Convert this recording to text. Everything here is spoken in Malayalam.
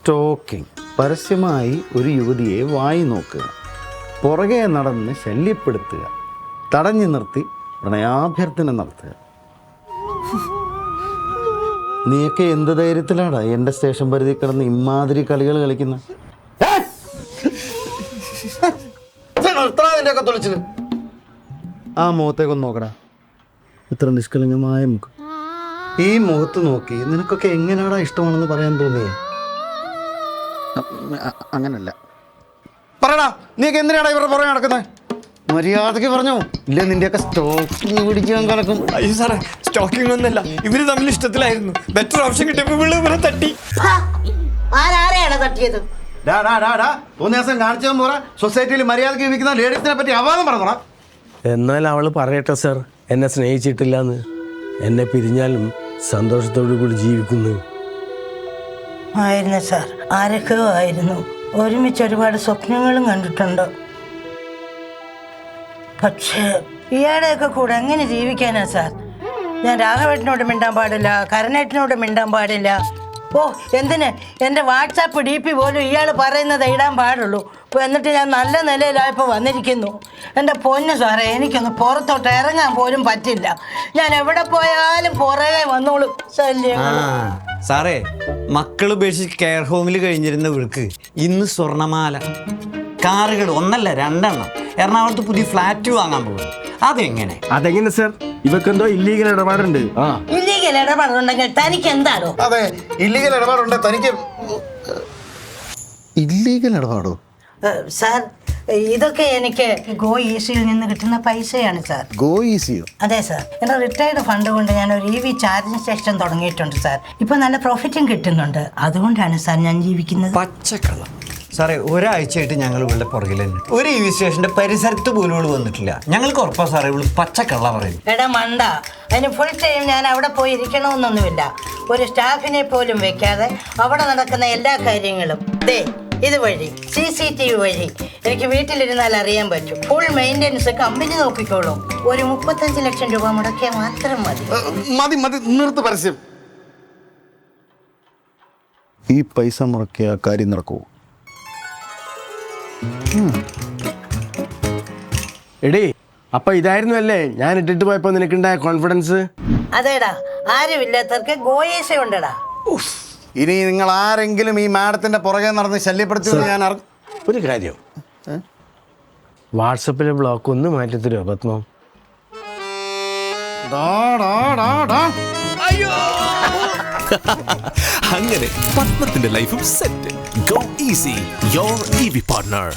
സ്റ്റോക്കിംഗ്. പരസ്യമായി ഒരു യുവതിയെ വായി നോക്കുക, പുറകെ നടന്ന് ശല്യപ്പെടുത്തുക, തടഞ്ഞു നിർത്തി പ്രണയാഭ്യർത്ഥന നടത്തുക. നീയൊക്കെ എന്ത് ധൈര്യത്തിലാടാ എൻ്റെ സ്റ്റേഷൻ പരിധി കിടന്ന് ഇമാതിരി കളികൾ കളിക്കുന്നത്? ആ മുഖത്തേക്കൊന്ന് നോക്കടാ, ഇത്ര നിഷ്കളങ്കമായ മുഖം. ഈ മുഖത്ത് നോക്കി നിനക്കൊക്കെ എങ്ങനെയാടാ ഇഷ്ടമാണെന്ന് പറയാൻ തോന്നിയേ? അങ്ങനല്ല, പറയടാ, നീക്ക് എന്തിനാടാ ഇവരുടെ പുറകെ നടക്കുന്നത്? മര്യാദക്ക് പറഞ്ഞോ, ഇല്ല നിന്റെയൊക്കെ സ്റ്റോക്കിങ് പിടിക്കാൻ കലക്കും. അയ്യോ സാറേ, സ്റ്റോക്കിംഗ് ഒന്നല്ല, ഇവര് തമ്മിൽ ഇഷ്ടത്തിലായിരുന്നു. ബെറ്റർ ഓപ്ഷൻ കിട്ടിയപ്പോൾ ഇവരെ തട്ടി. ആരാരെയാണ് തട്ടിയത്? തോന്നിയ ദിവസം കാണിച്ചതെന്ന് പറ. സൊസൈറ്റിയിൽ മര്യാദക്ക് ജീവിക്കുന്ന ലേഡീസിനെ പറ്റി അവാദം പറഞ്ഞോടാ. എന്നാൽ അവൾ പറയട്ടെ സാർ, എന്നെ സ്നേഹിച്ചിട്ടില്ലാന്ന്. എന്നെ പിരിഞ്ഞാലും സന്തോഷത്തോടു കൂടി ജീവിക്കുന്നു. ആയിരുന്നു സാർ, ആരൊക്കെയോ ആയിരുന്നു. ഒരുമിച്ച് ഒരുപാട് സ്വപ്നങ്ങളും കണ്ടിട്ടുണ്ട്. പക്ഷേ ഇയാടെയൊക്കെ കൂടെ എങ്ങനെ ജീവിക്കാനാ സാർ? ഞാൻ രാഘവേട്ടനോട് മിണ്ടാൻ പാടില്ല, കരണേട്ടനോട് മിണ്ടാൻ പാടില്ല. ഓ, എന്തിന് എൻ്റെ വാട്സാപ്പ് DP പോലും ഇയാൾ പറയുന്നത് ഇടാൻ പാടുള്ളൂ. എന്നിട്ട് ഞാൻ നല്ല നിലയിലായപ്പോൾ വന്നിരിക്കുന്നു. എൻ്റെ പൊന്നു സാറേ, എനിക്കൊന്ന് പുറത്തോട്ട് ഇറങ്ങാൻ പോലും പറ്റില്ല. ഞാൻ എവിടെ പോയാലും പുറകെ വന്നോളൂ ശല്യം. സാറേ, മക്കൾ ഉപേക്ഷിച്ച് കെയർ ഹോമിൽ കഴിഞ്ഞിരുന്ന ഇവർക്ക് ഇന്ന് സ്വർണ്ണമാല, കാറുകൾ ഒന്നല്ല 2 എണ്ണം, എറണാകുളത്ത് പുതിയ ഫ്ലാറ്റ് വാങ്ങാൻ പോകും. അതെങ്ങനെ സാർ? ഇവക്കെന്തോ ഇല്ലീഗൽ ഇടപാടുണ്ട്. ഇല്ലീഗൽ ഇടപാടുണ്ടെങ്കിൽ തനിക്ക് എന്താണോ? അതെ, ഇല്ലീഗൽ ഇടപാടുണ്ട് തനിക്ക്. ഇല്ലീഗൽ ഇടപാടോ? സാർ, ഇതൊക്കെ എനിക്ക് ഗോഇസിയിൽ നിന്ന് കിട്ടുന്ന പൈസയാണ് സാർ. ഗോഇസിയോ? അതെ സാർ, എൻ്റെ റിട്ടയർഡ് ഫണ്ട് കൊണ്ട് ഞാൻ ഒരു EV ചാർജിങ് സ്റ്റേഷൻ തുടങ്ങിയിട്ടുണ്ട് സാർ. ഇപ്പൊ നല്ല പ്രോഫിറ്റും കിട്ടുന്നുണ്ട്. അതുകൊണ്ടാണ് സാർ ഞാൻ ജീവിക്കുന്നത്. പച്ചക്കള്ളം സാറേ, ഒരാഴ്ചയായിട്ട് ഞങ്ങൾ ഇവളുടെ പുറകിൽ തന്നെ. ഒരു EV സ്റ്റേഷന്റെ പരിസരത്ത് പോലും ഇവള് വന്നിട്ടില്ല. ഞങ്ങൾക്ക് ഉറപ്പാ സാറേ, ഇവള് പച്ചക്കള്ള പറയും. എടാ മണ്ട, അതിന് ഫുൾ ടൈം ഞാൻ അവിടെ പോയി ഇരിക്കണമെന്നൊന്നുമില്ല. ഒരു സ്റ്റാഫിനെ പോലും വെക്കാതെ അവിടെ നടക്കുന്ന എല്ലാ കാര്യങ്ങളും ഇതുവഴി CCTV വഴി എനിക്ക് വീട്ടിലിരുന്നാൽ അറിയാൻ പറ്റും. ഫുൾ മെയിൻ്റെനൻസ് കമ്പനി നോക്കിക്കോളും. ഒരു 35 ലക്ഷം രൂപ മുടക്കിയാൽ മാത്രം മതി. മതി, നിർത്ത് പരസ്യം. ഈ പൈസ മുടക്കിയ കാര്യം നടക്കൂ? എടീ, അപ്പൊ ഇതായിരുന്നു അല്ലേ ഞാൻ ഇട്ടിട്ട് പോയപ്പോ നിനക്കുണ്ടായ കോൺഫിഡൻസ്? അതേടാ, ആരുമില്ലാത്തവർക്ക് ഗോയേശ ഉണ്ടടാ. ഇനി നിങ്ങൾ ആരെങ്കിലും ഈ മാഡത്തിന്റെ പുറകെ നടന്ന് ശല്യപ്പെടുത്തുമെന്ന് ഞാൻ ഒരു കാര്യം, വാട്സപ്പിലെ ബ്ലോക്ക് ഒന്ന് മാറ്റി തരുമോ പത്മം? അങ്ങനെ പത്മത്തിന്റെ ലൈഫും set. Go easy, your EV partner.